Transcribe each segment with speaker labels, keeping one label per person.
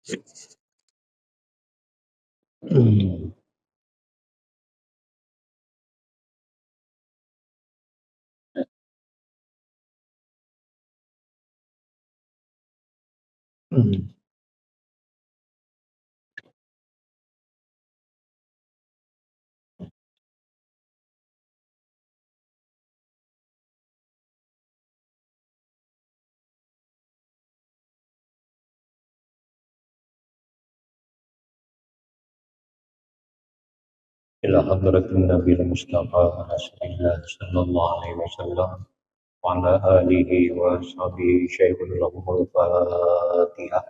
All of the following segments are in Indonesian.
Speaker 1: Hmm. Hmm. إلى حضرة النبي المصطفى رسول الله صلى الله عليه وسلم وعلى آله وصحبه شيخ له الفاتحة.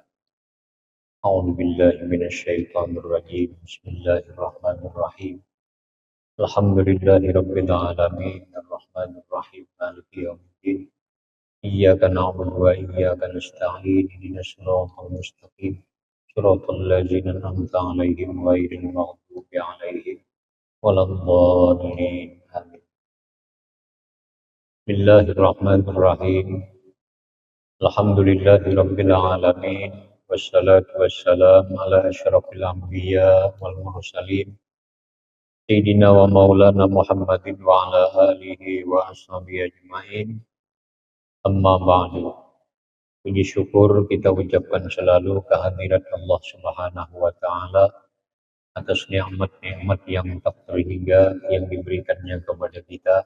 Speaker 1: أعوذ بالله من الشيطان الرجيم. بسم الله الرحمن الرحيم. الحمد لله رب العالمين الرحمن الرحيم مالك يوم الدين. إياك نعبد وإياك نستعين اهدنا الصراط المستقيم صراط الذين أنعمت عليهم غير المغضوب عليهم ولا الضالين آمين. بسم الله الرحمن الرحيم. الحمد لله رب العالمين والصلاة والسلام على أشرف الأنبياء والمرسلين سيدنا ومولانا محمد وعلى آله وأصحابه أجمعين. Amma ba'du. Puji syukur kita ucapkan selalu kehadirat Allah Subhanahu wa taala atas nikmat-nikmat yang tak terhingga yang diberikannya kepada kita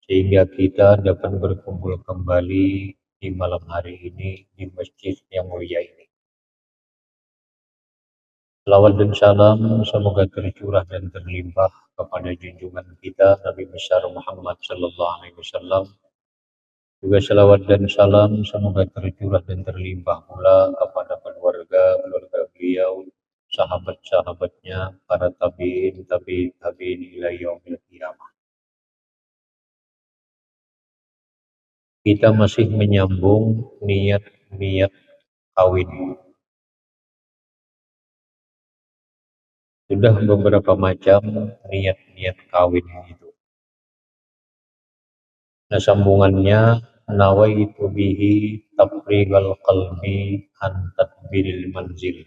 Speaker 1: sehingga kita dapat berkumpul kembali di malam hari ini di masjid yang mulia ini. Salawat dan salam semoga tercurah dan terlimpah kepada junjungan kita Nabi besar Muhammad sallallahu alaihi wasallam. Juga salawat dan salam semoga tercurah dan terlimpah pula kepada keluarga beliau, sahabat-sahabatnya, para tabi'in, tabi'in ila yaumil qiyamah. Kita masih menyambung niat-niat kawin. Sudah beberapa macam niat-niat kawin itu. Nah, sambungannya nawaitu bihi tafrigal qalbi an tadbiril manzil.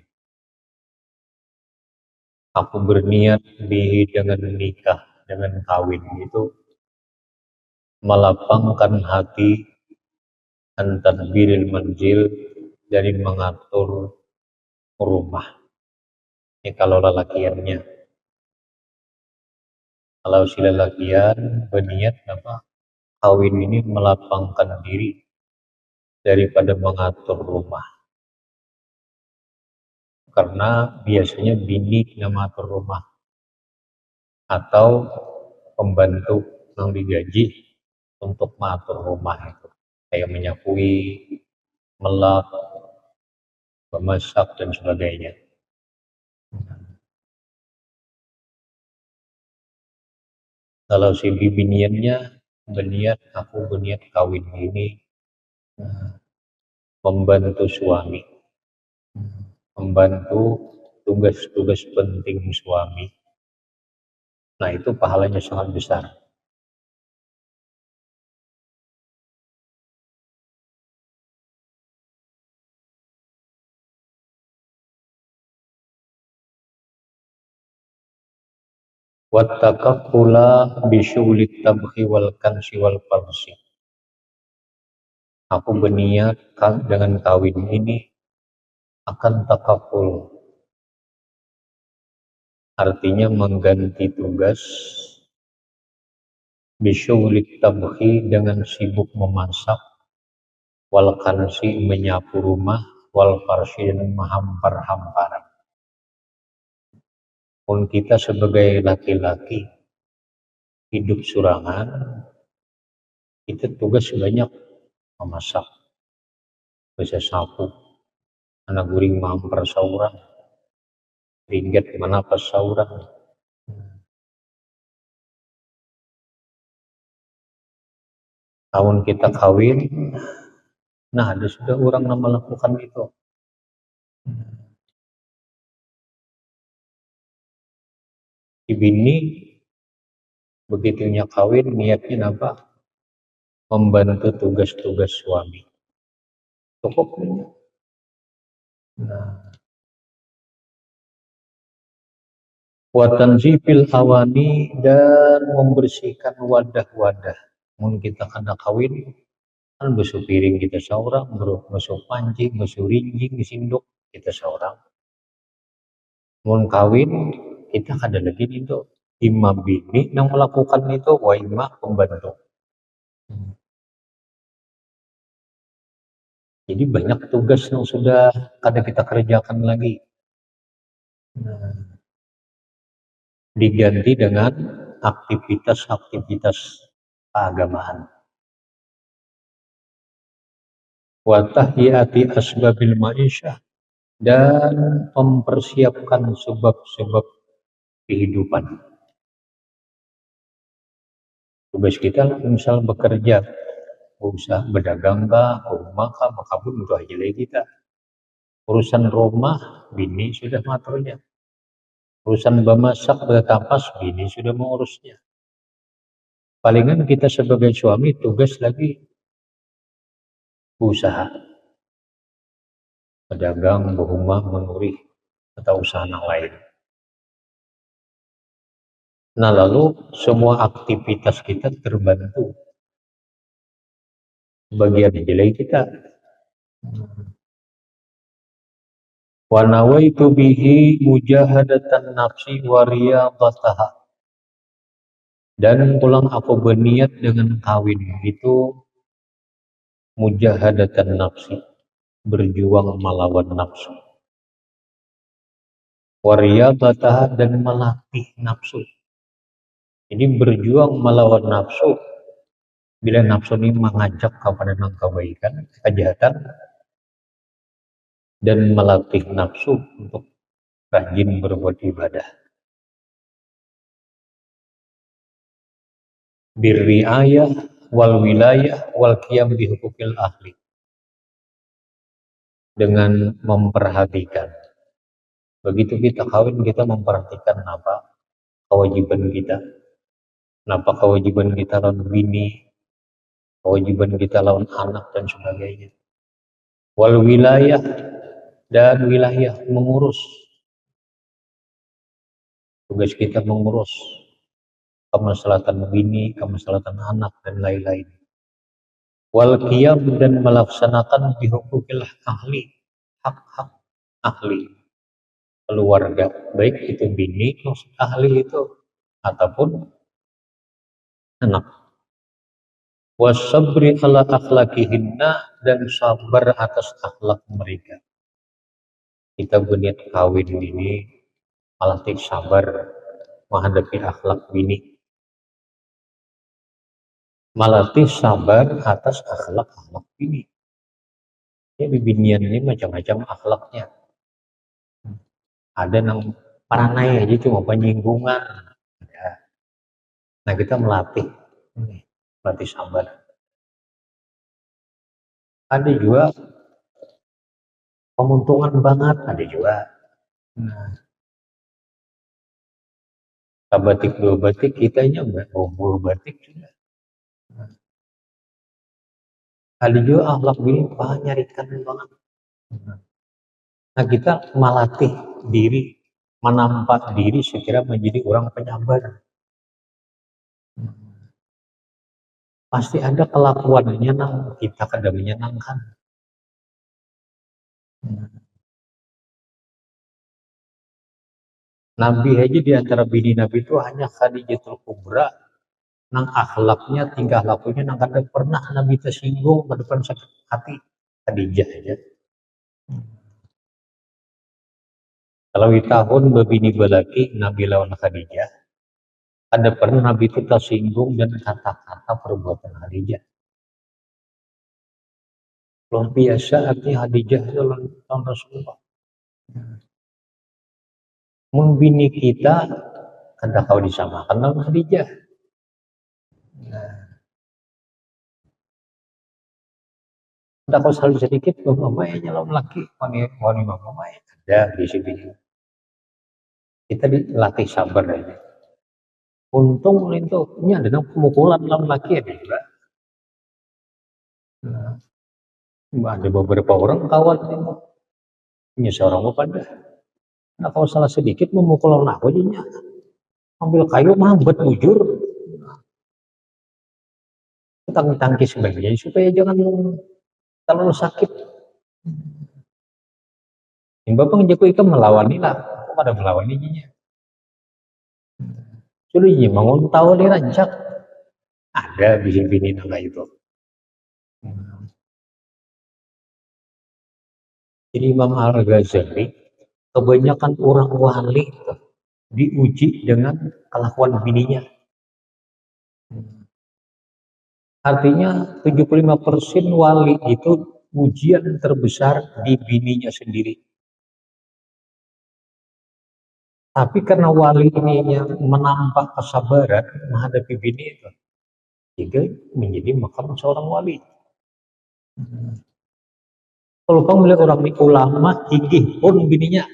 Speaker 1: Aku berniat bihi dengan nikah, dengan kawin itu melapangkan hati an tadbiril manzil dari mengatur rumah. Ini kalau lelakiannya. Kalau si lelakian berniat apa? Kawin ini melapangkan diri daripada mengatur rumah. Karena biasanya bini yang mengatur rumah atau pembantu yang digaji untuk mengatur rumah itu. Kayak menyapui, melap, memasak dan sebagainya. Kalau si biniannya berniat kawin ini membantu suami, membantu tugas-tugas penting suami. Nah, itu pahalanya sangat besar. Wattaqaqqula bisyulit tabhi wal kansi wal farsi. Aku berniat dengan kawin ini akan takaful. Artinya mengganti tugas bisyulit tabhi dengan sibuk memasak, wal kansi menyapu rumah, wal farsi dan menghampar-hamparan. Pun kita sebagai laki-laki hidup surangan, kita tugas banyak memasak, bisa sapu, anak guring mampar saurang, ringget mana pas saurang. Tahun kita kawin, nah ada sudah orang yang melakukan itu. Si bini begitunya kawin niatnya apa? Membantu tugas-tugas suami. Cukup. Nah, wa tanzifil awani, dan membersihkan wadah-wadah. Mun kita kada kawin kan basuh piring kita seorang, basuh panci, basuh rinjing, sindok kita seorang. Mun kawin kita kada lagi itu imam bini yang melakukan itu, wa imam pembantu. Jadi banyak tugas yang sudah kada kita kerjakan lagi. Diganti dengan aktivitas-aktivitas keagamaan. Wa tahyati asbabil ma'isyah, dan mempersiapkan sebab-sebab kehidupan. Tugas kita misal bekerja, usaha berdagang kah, rumah kah, makabun itu aja lagi kita. Urusan rumah, bini sudah ngaturnya. Urusan bemasak, bertapas, bini sudah mengurusnya. Palingan kita sebagai suami tugas lagi usaha. Pedagang, berumah, menuri, atau usaha yang lain. Nah lalu semua aktivitas kita terbantu. Bagian jelek kita. Wa nawaitu bihi mujahadatan nafsi wa riyadataha. Dan pulang aku berniat dengan kawin itu mujahadatan nafsi, berjuang melawan nafsu. Wa riyadataha, dan melatih nafsu. Jadi berjuang melawan nafsu. Bila nafsu ini mengajak kepada kebaikan, kejahatan, dan melatih nafsu untuk rajin berbuat ibadah. Birriayah wal wilayah wal qiyam bi hukukil ahli. Dengan memperhatikan. Begitu kita kawin, kita memperhatikan apa kewajiban kita. Apa kewajiban kita lawan bini, kewajiban kita lawan anak, dan sebagainya. Wal wilayah, dan wilayah mengurus. Tugas kita mengurus kemaslahatan bini, kemaslahatan anak, dan lain-lain. Wal qiyam, dan melaksanakan bihukukil ahli, hak-hak ahli keluarga, baik itu bini maksud ahli itu ataupun anak. Wasabri ala akhlaqihinna, dan sabar atas akhlak mereka. Kita berniat kawin ini melatih sabar menghadapi akhlak bini, melatih sabar atas akhlak bini. Jadi binian ini macam-macam akhlaknya. Ada yang paranai aja cuma penyinggungan. Ya. Nah kita melatih sabar. Ada juga pemuntungan banget, ada juga. Nah, batik dua batik, kitanya berumur batik juga. Ada juga akhlak bini nyarikan banget. Nah kita melatih diri, menampak diri sekira menjadi orang penyabar. Pasti ada kelakuannya yang kita kada menyenangkan. Nabi aja di antara bini Nabi itu hanya Khadijatul Kubra, nang akhlaknya, tingkah lakunya nang kada pernah Nabi tersinggung, kada pernah sakit hati. Khadijah aja. Kalau di tahun bebini belaki Nabi lawan Khadijah, ada pernah Nabi itu tersinggung dan kata-kata perbuatan Khadijah. Luar biasa artinya Khadijah itu lawan Rasulullah. Membini kita kada kau disamakan lawan Khadijah. Kada kau salah sedikit mamanya lawan laki, wani mamanya ada di sini. Kita dilatih sabar aja. Untung itu ada pemukulan lawan laki ada juga. Ada beberapa orang kawan itu punya seorang pada. Nah kalau salah sedikit memukul lawan aku jadinya. ambil kayu mampet bujur, tangki sebagainya supaya jangan terlalu sakit. Yang bapak jago ikan melawan ini lah, kok pada melawan ini? Sudah ini bangun tahu nih rancak, ada bini-bini naga itu. Jadi Imam Al-Ghazali, kebanyakan orang wali diuji dengan kelakuan bininya. Artinya 75% wali itu ujian terbesar di bininya sendiri. Tapi karena wali ini menampak kesabaran menghadapi bini itu, sehingga menjadi makam seorang wali. Kalau kamu melihat orang ini ulama, gigih pun bininya,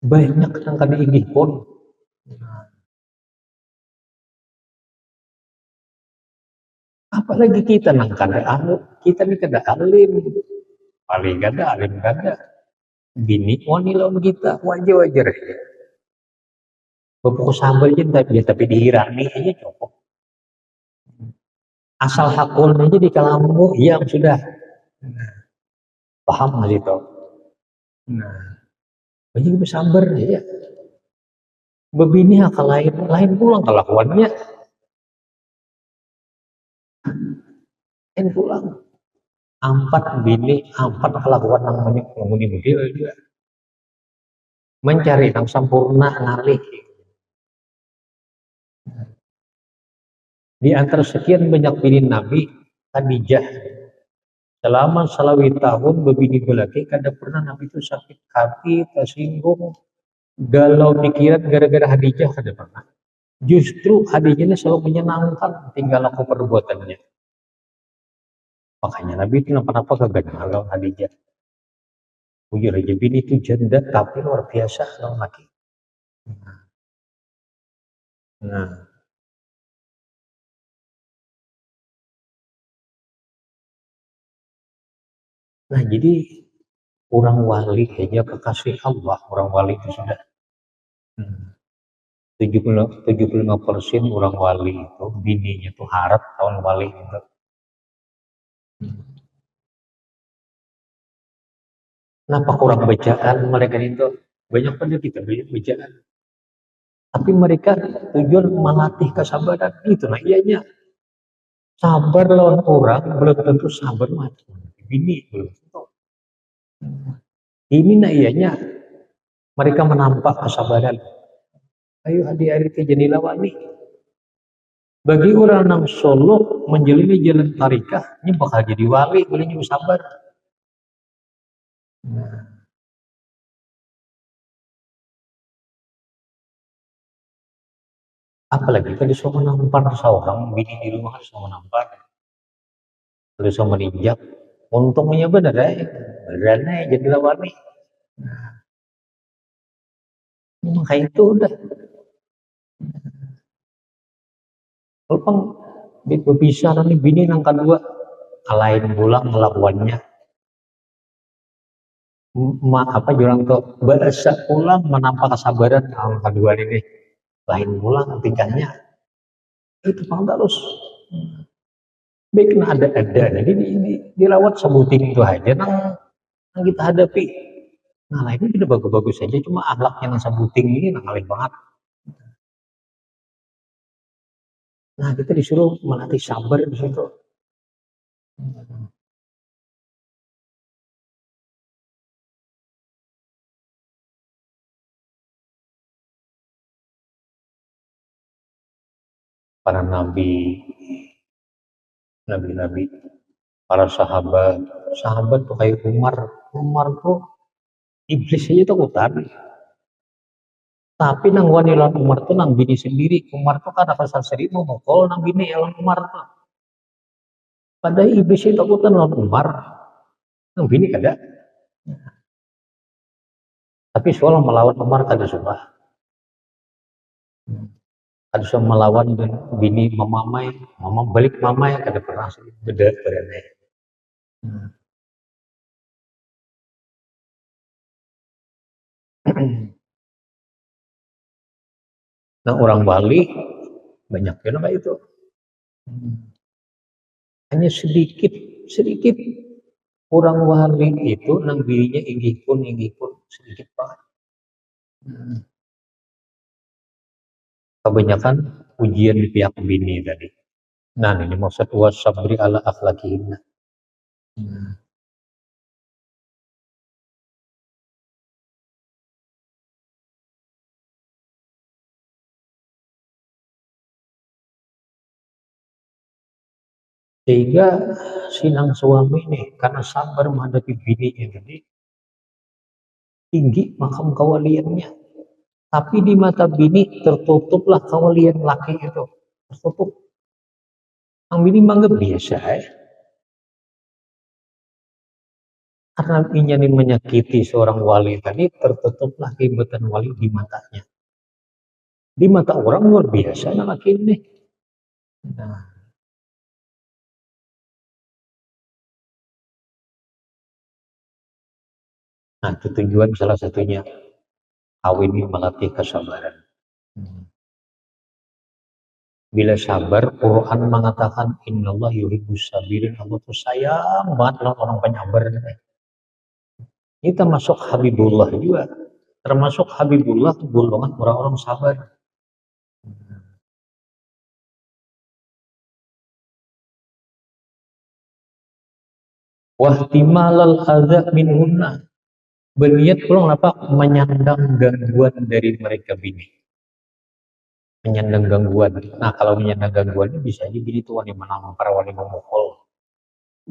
Speaker 1: banyak yang kan gigih pun. Apalagi kita nangkan alim, kita ini kada alim, paling kada alim kada. Bini wani lawan kita wajar-wajar ya. Bapak sabar aja tapi dihirami aja cukup. Asal hakul aja di kalamu, iya sudah. Paham nggak itu? Nah, banyak sabar ya. Bebini akal lain pulang kelakuannya. Lain pulang. Empat bini, empat kelakuan yang banyak penghuni model juga. Mencari yang sempurna ngalih. Di antara sekian banyak bini Nabi, Khadijah selama salawi tahun bebini belaki kada pernah Nabi itu sakit hati, tersinggung, galau pikiran gara-gara Khadijah kada pernah. Justru Khadijah selalu menyenangkan tinggal aku perbuatannya. Makanya Nabi itu kenapa kagak galau Khadijah. Bujur aja bini itu janda tapi luar biasa kalau laki. Nah, nah jadi orang wali aja kekasih Allah, orang wali itu sudah 75% orang wali itu bininya tuh harap tahun wali itu. Kenapa kurang bacaan mereka itu? Banyak pada kita banyak bacaan. Tapi mereka tujuan melatih kesabaran itu. Nah ianya sabar lawan orang belum tentu sabar mati. Bini belum tentu. Ini nah ianya mereka menampak kesabaran. Ayo adik-adik jadi lawani. Bagi orang yang solok menjalani jalan tarikah, ini bakal jadi wali, boleh juga sabar. Apalagi kan bisa menampar seorang bini di rumah harus menampar, harus meninjak. Untungnya benar ya, beneran jadi lawani. Maka itu udah. Kalau bisa nih bini yang kedua, lain pulang melakukannya. Apa jurang tuh bahasa pulang menampak kesabaran yang kedua ini lain pulang tingkahnya itu pang terus baik ada jadi dirawat sebuting itu aja nang kita hadapi. Nah lainnya tidak bagus-bagus saja cuma akhlaknya yang sebuting ini nang lain banget. Nah kita disuruh melatih sabar di situ. Para nabi, para sahabat tuh kayak Umar tuh iblis aja takutan. Tapi nang wani lawan Umar tuh nang bini sendiri. Umar tuh kan pasal seribu mukul nang bini lawan Umar tuh. Padahal iblis itu takutan lawan Umar. Nang bini kada. Tapi soal melawan Umar kada suka. Kada suka melawan dan bini mamamai, mama balik mamai kada pernah beda berane. Nah orang Bali banyak juga itu. Hanya sedikit orang Bali itu nang dirinya inggih pun sedikit banget. Kebanyakan ujian di pihak bini tadi. Nah ini maksud wasabri ala akhlakihinna. Sehingga sinang suami nih karena sabar menghadapi bininya tadi tinggi makam kawaliannya. Tapi di mata bini tertutuplah kawalian laki itu. Tertutup. Ang bini menganggap biasa ya. Karena ingin menyakiti seorang wali tadi tertutuplah kehebatan wali di matanya. Di mata orang luar biasa laki ini. Nah, itu tujuan salah satunya kawin ini melatih kesabaran. Bila sabar, Quran mengatakan innallah yuhibbus sabirin. Allah tuh sayang banget orang penyabar. Ini termasuk Habibullah juga. Termasuk Habibullah itu golongan orang-orang sabar. Wahtimalal adza minhunna. Berniat pulang apa? Menyandang gangguan dari mereka bini. Menyandang gangguan. Nah kalau menyandang gangguan ini bisa aja bini tuan yang menang para wali memukul.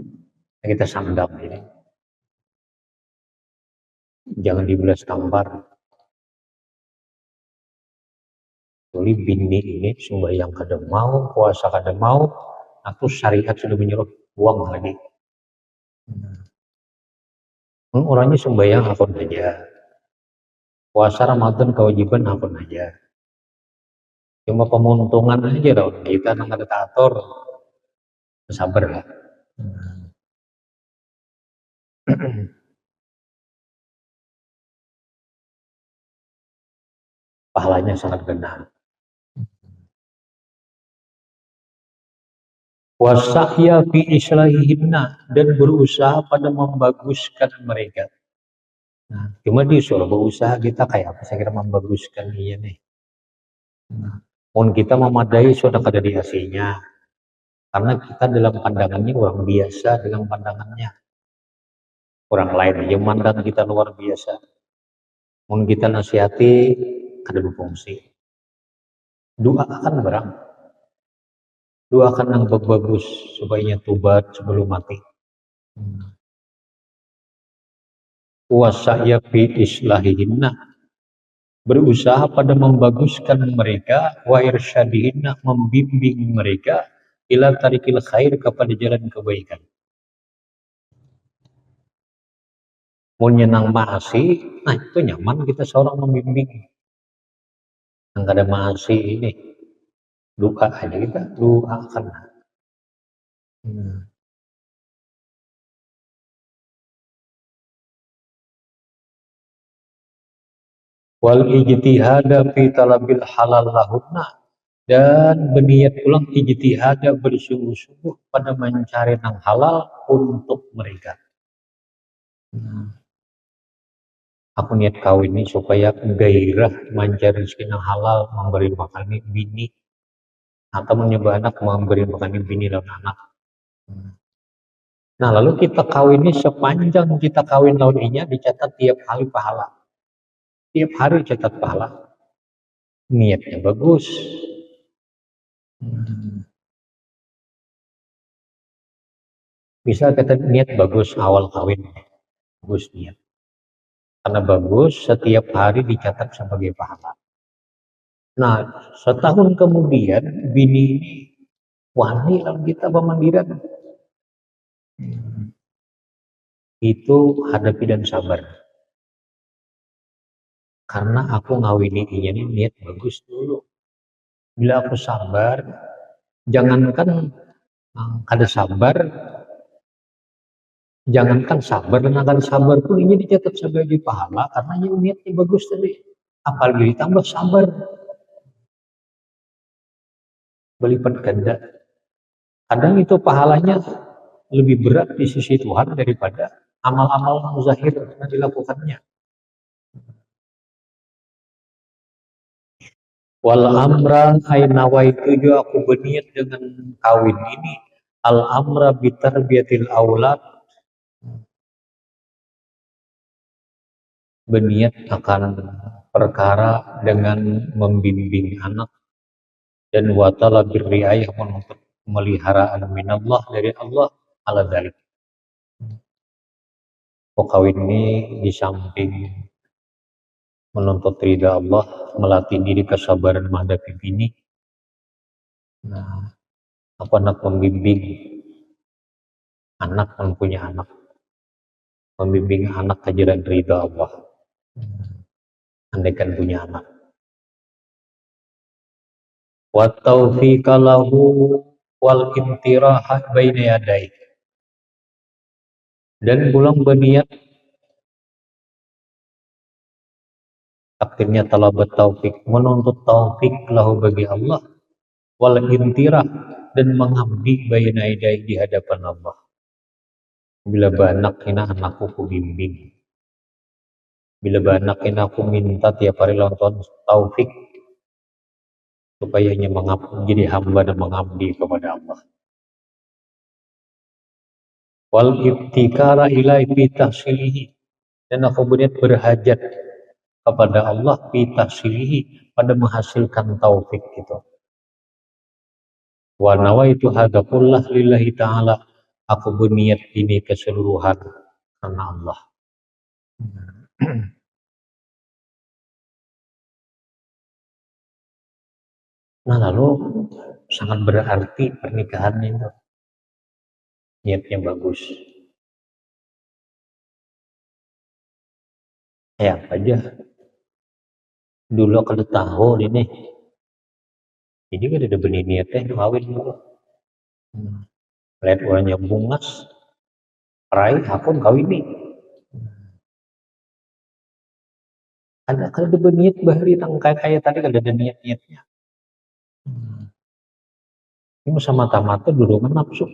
Speaker 1: Nah, kita sandang ini. Jangan dibelas tampar. Jadi bini ini sembahyang kada mau, puasa kada mau, atau syariat sudah menyuruh uang lagi. Orangnya sembahyang akun aja. Puasa Ramadan kewajiban akun aja. Cuma pemuntungan aja dong. Kita nang ada tator. Sabar lah. Pahalanya sangat benar. Wasahya fi islahihinna, dan berusaha pada membaguskan mereka. Nah, cuma disuruh berusaha kita kayak apa saya kira membaguskan iya nih. Mohon kita memadai sudah kada di hasilnya. Karena kita dalam pandangannya orang biasa dengan pandangannya. Orang lain yang mandang kita luar biasa. Mohon kita nasihati kada berfungsi. Doa akan berang. Doakan yang bagus supaya tobat sebelum mati. Wasa'ya fi islahihinna, berusaha pada membaguskan mereka, wa irsyadihinna, membimbing mereka ila tarikil khair, kepada jalan kebaikan. Mau nyenang maasi, nah itu nyaman kita seorang membimbing. Yang ada maasi ini doa aja kita doakan. Wal ijtihada fi talabil halal lahunna, dan berniat ulang ijtihada, bersungguh-sungguh pada mencari yang halal untuk mereka. Aku niat kawin ini supaya gairah mencari rezeki yang halal, memberi makan bini, atau menyebab anak memberi makan bini dan anak. Nah lalu kita kawin ini, sepanjang kita kawin tahun ini dicatat tiap hari pahala. Tiap hari catat pahala. Niatnya bagus. Bisa kata niat bagus awal kawin. Bagus niat. Karena bagus, setiap hari dicatat sebagai pahala. Nah, setahun kemudian bini ini wani lalu kita pemandiran. Itu hadapi dan sabar. Karena aku ngawini ini niat bagus dulu. Bila aku sabar, jangankan ada sabar, jangankan sabar dan akan sabar pun ini dicatat sebagai pahala karena niatnya bagus tadi. Apalagi ditambah sabar. berlipat ganda. Kadang itu pahalanya lebih berat di sisi Tuhan daripada amal-amal muzahir yang dilakukannya. Wal amra ainawa itu juga aku berniat dengan kawin ini. Al amra bitarbiyatil aulad, berniat akan perkara dengan membimbing anak, dan watala birriayah, menuntut pemeliharaan minallah dari Allah ala dzalik. Kawin ini di samping menuntut ridha Allah, melatih diri kesabaran menghadapi bini. Nah, aku anak membimbing anak, mempunyai anak, membimbing anak ke jalan ridha Allah. Andaikan punya anak. Wa taufiqa lahu wal intirahat baina yadai. Dan pulang berniat akhirnya talabat taufik, menuntut taufik lahu bagi Allah, wal intirah, dan mengabdi baina yadai di hadapan Allah. Bila banak kena anakku ku bimbing, bila banak kena aku minta tiap hari nonton taufik supaya ia jadi hamba dan mengabdi kepada Allah. Wal ibtikara ilai fi tahsilihi, dan aku berhajat kepada Allah fi tahsilihi, pada menghasilkan taufik itu. Wa nawaitu hadza kullah lillahi ta'ala, aku berniat ini keseluruhan karena Allah. Nah, lalu sangat berarti pernikahan itu. Niatnya bagus. Ya aja. Dulu kalau tahu ini kan ada benih niatnya kawin dulu. Lihat orangnya bungas, perai, akun kawin nih. Ada kalau ada berniat bahari kayak tadi kalau ada niat-niatnya. Ini semata-mata dorongan nafsu.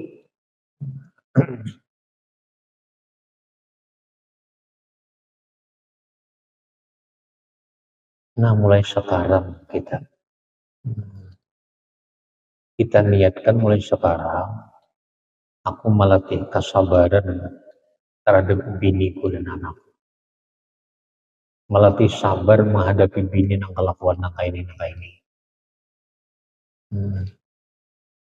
Speaker 1: Nah, mulai sekarang kita niatkan mulai sekarang, aku melatih kesabaran terhadap biniku dan anakku. Melatih sabar menghadapi bini yang kelakuan nangka ini.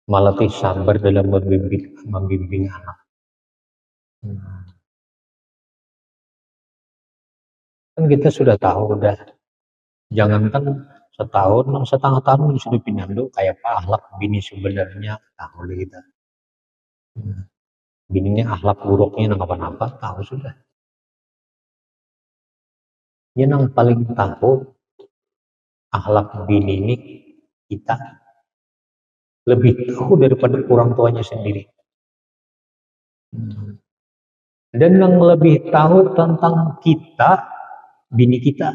Speaker 1: Melatih sabar dalam membimbing anak. Kan kita sudah tahu jangankan setengah tahun sudah pindah kayak apa akhlak bini sebenarnya, tahu kita. Bininya akhlak buruknya apa tahu sudah. Yang paling tahu akhlak bini ini kita, lebih tahu daripada orang tuanya sendiri. Dan yang lebih tahu tentang kita, bini kita.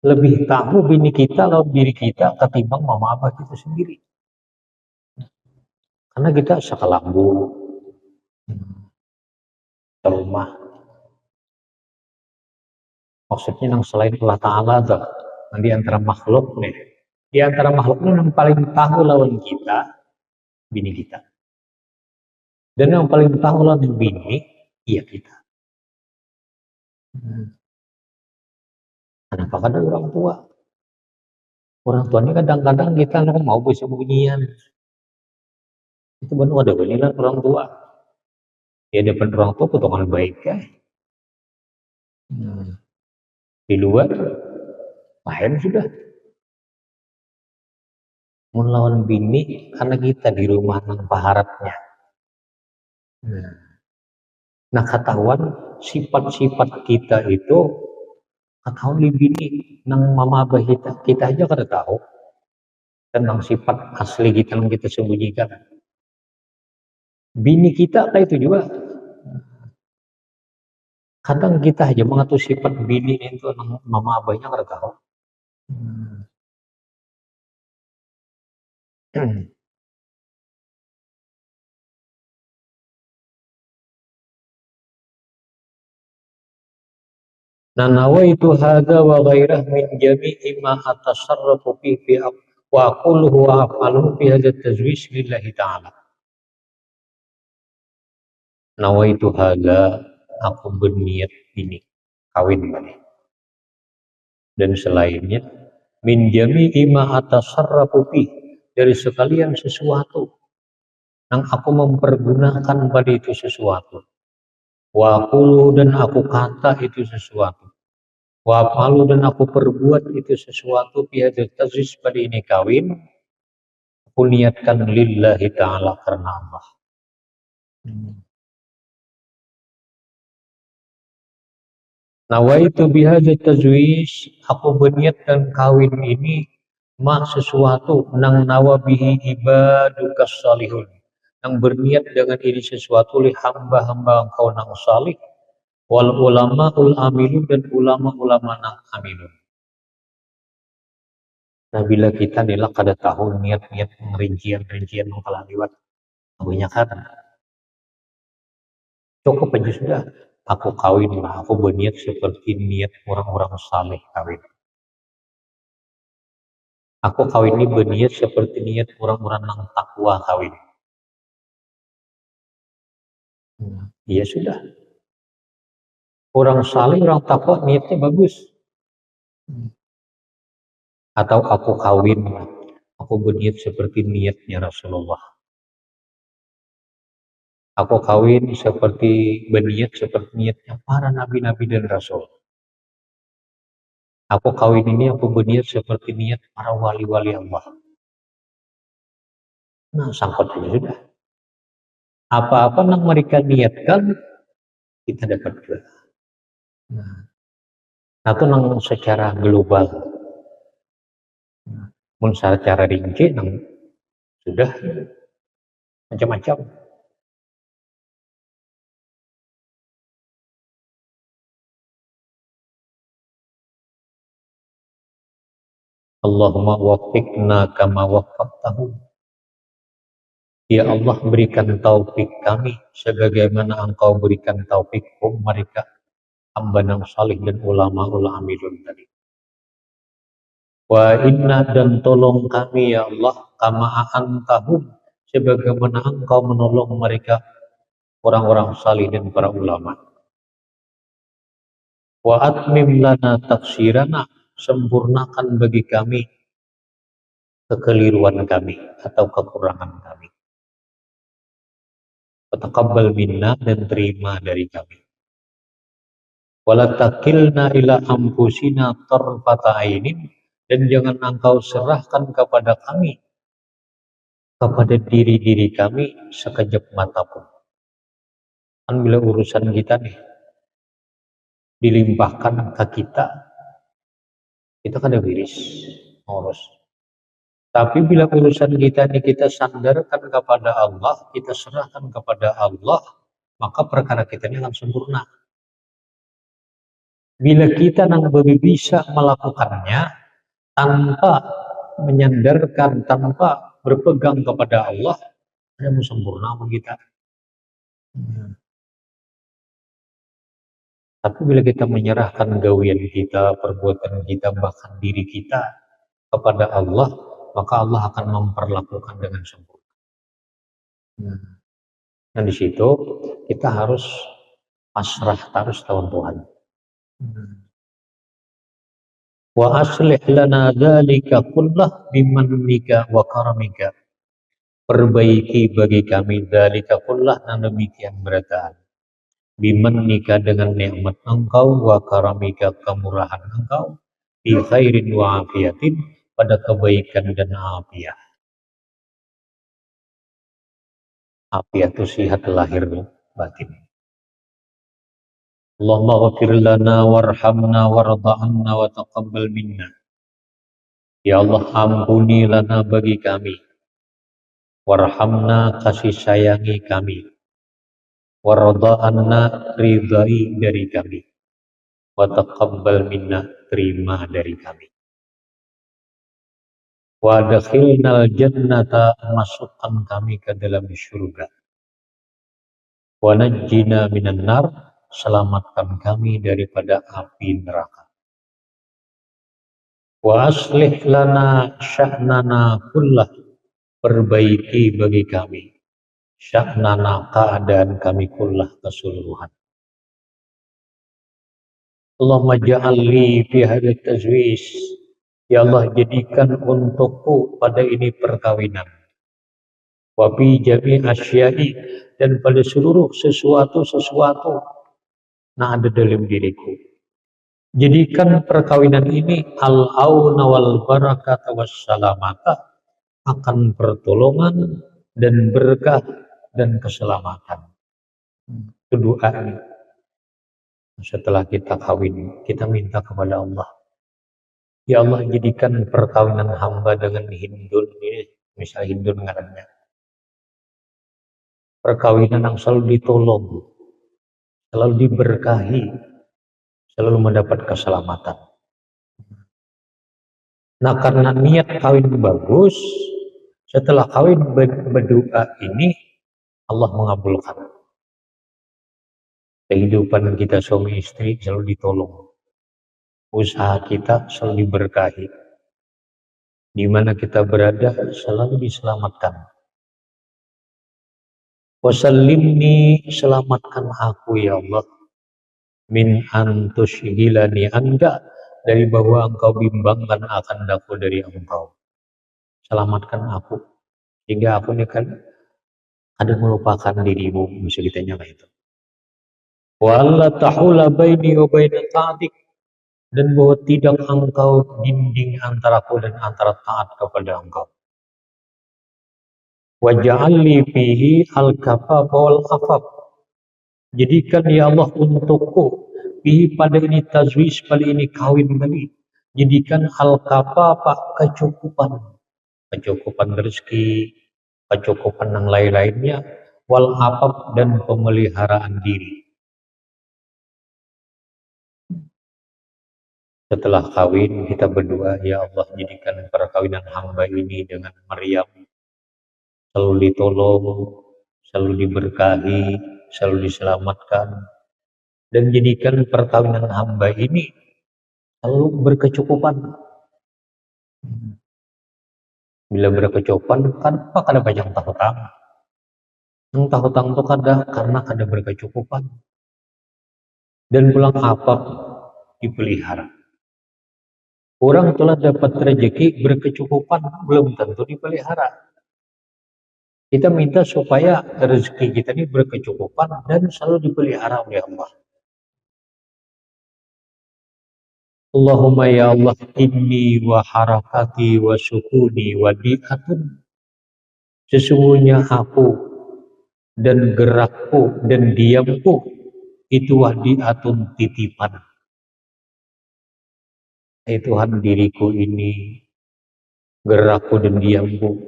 Speaker 1: Lebih tahu bini kita lalu diri kita ketimbang mama abah kita sendiri. Karena kita sekalambu, serumah. Maksudnya yang selain Allah Ta'ala tuh, di antara makhluk nih. Di antara makhluknya yang paling tahu lawan kita, bini kita. Dan yang paling tahu lawan bini, iya kita. Kenapa ada orang tua? Orang tuanya kadang-kadang kita mau bersembunyian. Itu benar ada benilan orang tua. Ya depan orang tua potongan baik ya. Di luar lain sudah. Melawan bini karena kita di rumah nang paharatnya. Nah, ketahuan sifat-sifat kita itu ketahuan di bini nang mama abah kita aja kada tahu tentang sifat asli kita yang kita sembunyikan. Bini kita kayak itu juga. Kadang kita aja mengatur sifat bini itu nang mama abahnya kada tahu. Nah, nawaitu hadza wa ghairah min jami'i ma atasarrafu fi wa aquluhu wa af'aluhu fi hadza tazwij lillahi ta'ala. Nawaitu hadza, aku berniat ini, kawin ini. Dan selainnya min jami'i ma atasarrafu fi, dari sekalian sesuatu yang aku mempergunakan pada itu sesuatu. Wa aqulu, dan aku kata itu sesuatu. Wa malu, dan aku perbuat itu sesuatu biadil tazis, pada ini kawin, aku niatkan lillahi ta'ala, karena Allah. Nawaitu bihadil tazwis, aku berniat dan kawin ini ma sesuatu nang nawabihi ibaduka salihun, yang berniat dengan ini sesuatu li hamba-hamba engkau nang salih, wal ulama ul amilun, dan ulama-ulama nang amilun. Nah, bila kita nilai kada tahu niat-niat rincian-rincian yang telah lewat kebanyakan, cukup aja sudah. Aku kawin lah, aku berniat seperti niat orang-orang saleh kawin. Aku kawin ini berniat seperti niat orang-orang yang takwa kawin. Iya sudah. Orang saleh, orang takwa niatnya bagus. Atau aku kawin, aku berniat seperti niatnya Rasulullah. Aku kawin seperti berniat seperti niatnya para nabi-nabi dan rasul. Aku kawin ini aku berniat seperti niat para wali-wali Allah. Nah, sangkut aja sudah. Apa-apa yang mereka niatkan, kita dapat juga. Nah, itu nang secara global. Mun secara rinci, nang sudah macam-macam. Allahumma waffiqna kama waffaqtahum. Ya Allah, berikan taufik kami sebagaimana Engkau berikan taufik mereka, hamba yang salih dan ulama amilun tadi. Wa inna, dan tolong kami ya Allah, kama a'antahum, sebagaimana Engkau menolong mereka, orang-orang salih dan para ulama. Wa atmim lana taksirana, sempurnakan bagi kami kekeliruan kami atau kekurangan kami. Wa taqabbal minna, dan terima dari kami. Wala takilna ila anfusina tarfata ainin, dan jangan Engkau serahkan kepada kami, kepada diri-diri kami sekejap mata pun. Kan bila urusan kita nih dilimpahkan ke kita kan ada wiris ngurus. Tapi bila urusan kita nih kita sandarkan kepada Allah, kita serahkan kepada Allah, maka perkara kita ini akan sempurna. Bila kita nang bisa melakukannya tanpa menyandarkan, tanpa berpegang kepada Allah, ada sempurna kita. Tapi bila kita menyerahkan gawian kita, perbuatan kita, bahkan diri kita kepada Allah, maka Allah akan memperlakukan dengan sempurna. Nah, di situ kita harus pasrah terus tahun Tuhan. Wa aslih lana dzalika kullah bimannika wa karamika. Perbaiki bagi kami dzalika kullah, dan demikian berataan. Bimannika, dengan nikmat Engkau, wa karamika, kemurahan Engkau, bi khairin wa afiatin, pada kebaikan dan afiat. Afiat itu sehat lahir batin. Allahumma ghafir lana warhamna warda'anna wa taqabbal minna. Ya Allah, ampuni lana bagi kami, warhamna, kasih sayangi kami, warda'anna, ridai dari kami, wa taqabbal minna, terima dari kami. Wa adkhilnal jannata, masukkan kami ke dalam surga. Wa najjina minan nar, selamatkan kami daripada api neraka. Wa aslih lana sya'nana kullah, perbaiki bagi kami sya'nana, keadaan kami kullah, keseluruhan. Allahumma ja'alli fi hadha tazwis, ya Allah jadikan untukku pada ini perkawinan, wa fi jami' asyai, dan pada seluruh sesuatu nah ada dalam diriku. Jadikan perkawinan ini al-auna wal barakata wassalamata, akan pertolongan dan berkah dan keselamatan. Kedua ini, setelah kita kawin, kita minta kepada Allah, ya Allah jadikan perkawinan hamba dengan Hindun ini, misal Hindun ngarannya, perkawinan yang selalu ditolong, selalu diberkahi, selalu mendapat keselamatan. Nah karena niat kawin bagus, setelah kawin berdoa ini, Allah mengabulkan. Kehidupan kita suami istri selalu ditolong, usaha kita selalu diberkahi, di mana kita berada selalu diselamatkan. Wasallimni, selamatkan aku ya Allah, min antushghilani anda, dari bahwa engkau bimbangkan akan daku dari engkau. Selamatkan aku, sehingga aku ini kan ada melupakan dirimu, bisa ditanya itu. Wa alla tahula baini wa baina ta'atik, dan bahwa tidak engkau dinding antaraku dan antara taat kepada engkau. Wa ja'alli fihi al-kafafa wal afaf, jadikan ya Allah untukku fihi, pada ini tazwij, pada ini kawin tadi, jadikan al-kafafa, kecukupan rezeki, kecukupan yang lain-lainnya, wal afaf, dan pemeliharaan diri. Setelah kawin kita berdoa, ya Allah jadikan perkawinan hamba ini dengan Maryam selalu ditolong, selalu diberkahi, selalu diselamatkan, dan jadikan perkawinan hamba ini selalu berkecukupan. Bila berkecukupan, kan apa kada banyak hutang? Entah hutang itu kada karena kada berkecukupan. Dan pulang apa dipelihara. Orang telah dapat rezeki berkecukupan, belum tentu dipelihara. Kita minta supaya rezeki kita ini berkecukupan dan selalu dipelihara oleh Allah. Allahumma ya Allah, inni wa harakati wa sukuni wa di'atun, sesungguhnya aku dan gerakku dan diamku itu wadi'atun, titipan. Tuhan, diriku ini, gerakku dan diamku,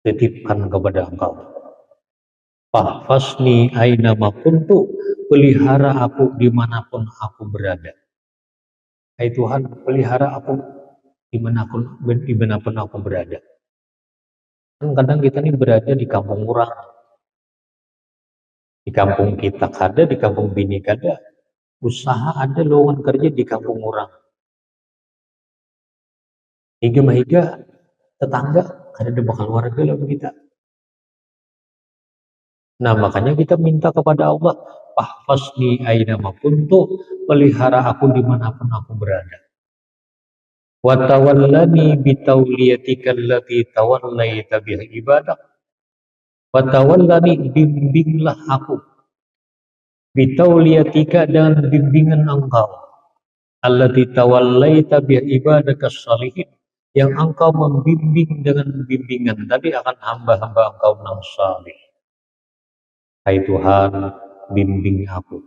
Speaker 1: titipkan kepada engkau. Fahfasni aina ma kuntu, pelihara aku dimanapun aku berada. Hai Tuhan, pelihara aku dimanapun aku berada. Kadang kita ini berada di kampung orang, di kampung kita kada, di kampung bini kada, usaha ada, lowongan kerja di kampung orang. Higa tetangga kada ada bakal warga lah kita. Nah makanya kita minta kepada Allah, fahfasni aina ma kuntu, pelihara aku dimanapun aku berada. Wa tawallani bitauliyatika allati tawallaita biha ibadak. Wa tawallani, bimbinglah aku, bitauliyatika, dengan bimbingan engkau, allati tawallaita biha ibadaka salihin, yang engkau membimbing dengan bimbingan tadi akan hamba-hamba engkau yang salih. Hai Tuhan, bimbing aku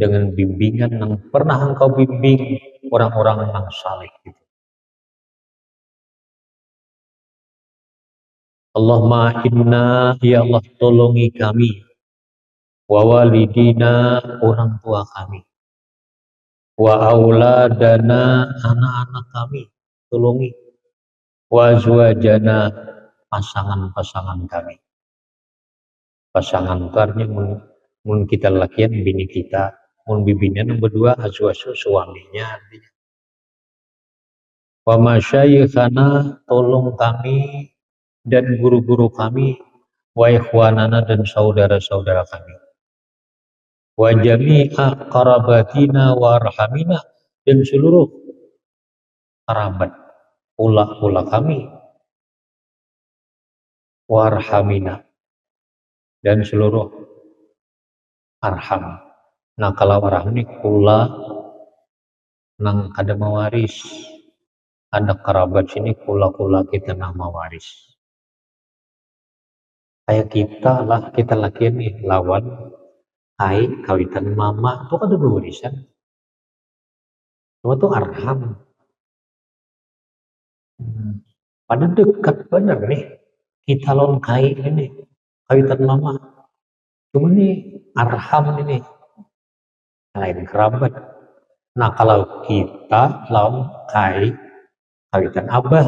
Speaker 1: dengan bimbingan yang pernah engkau bimbing orang-orang yang saleh itu. Allahumma inna, ya Allah tolongi kami, wa walidina, orang tua kami, wa auladana, anak-anak kami, tolongi, wa azwajana, pasangan-pasangan kami. Pasangan itu artinya mun kita lakian bini kita, mun bibinya nomor dua azwaju suaminya artinya. Wa masyayikhana, tolong kami dan guru-guru kami, wa ikhwanana dan saudara-saudara kami. Wa jami'a qarabatina wa arhamina, dan seluruh kerabat pula kami, wa arhamina, dan seluruh arham. Nah kalau arham ini kula nang ada mawaris, ada kerabat sini kula kita nang mawaris. Kayak kita lah, kita laki nih lawan kawitan mama, itu kan ada warisan. Itu arham. Pada dekat bener nih, kita lawan ini, kawitan mama. Cuma nih arham ini, lain kerabat. Nah kalau kita lawan kawitan abah,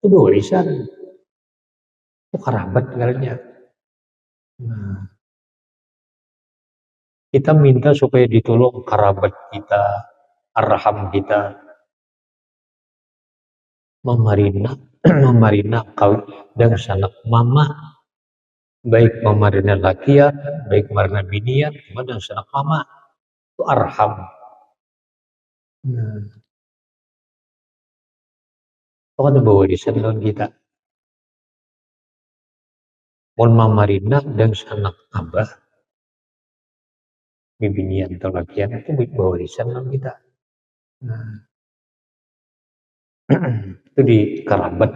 Speaker 1: itu warisan. Itu kerabat kalinya. Nah, kita minta supaya ditolong kerabat kita, arham kita, memarina kawin dan sanak mama, baik memarina lakian, baik memarina binian, dan sanak mama, itu arham. Nah, itu kan bawa warisan lawan kita. Mon mamarina dan sanak abah, bibinian atau lakian, itu bawa warisan lawan kita. Nah, itu di kerabat.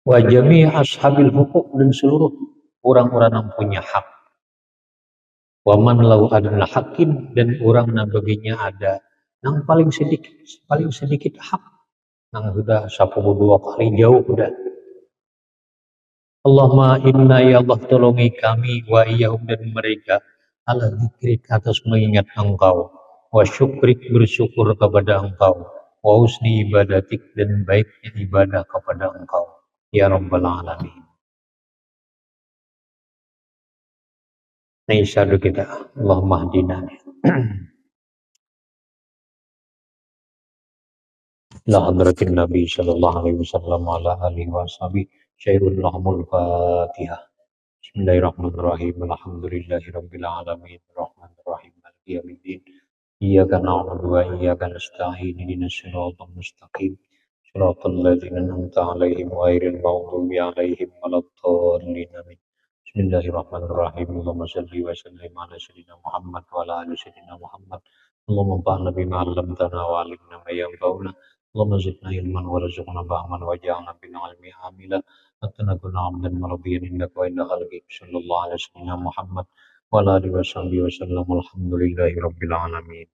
Speaker 1: Wa jami' ashabil hukuk, dan seluruh orang-orang yang punya hak. Wa man lahu adna hakin, dan orang yang baginya ada yang paling sedikit hak, yang sudah 12 kali jauh udah. Allahumma inna ya Allah, tolongi kami wa iyahum dan mereka ala dzikrik, atas mengingat Engkau, wa syukrik, bersyukur kepada Engkau, wa husni ibadatik, dan baiknya ibadah kepada Engkau ya rabbal alamin. Nah isyadu kita, Allahumma hadina la hadratin Nabi sallallahu alaihi wasallam ala alihi wa sahbihi syairul lahmul fatihah. Bismillahirrahmanirrahim. Alhamdulillahi rabbil alamin. Rahmanirrahim. Maliki yaumiddin. Iyyaka na'budu wa iyyaka nasta'in. Ihdinas siratal mustaqim. Siratal ladzina an'amta 'alaihim ghairil maghdubi 'alaihim waladdallin. Amin. Bismillahirrahmanirrahim. Allahumma shalli wa sallim ala sayyidina Muhammad wa ala ali sayyidina Muhammad. Allahumma anfa'na bima 'allamtana wa 'allimna ma yanfa'una. Allahumma zidna ilman warzuqna fahman waj'alna bil 'ilmi amila. Hatta nakuna 'abdan mardiyan indaka wa inda khalqik. Sallallahu alaihi wasallam Muhammad wa ala alihi wa sahbihi wa sallam. Alhamdulillahi rabbil alamin.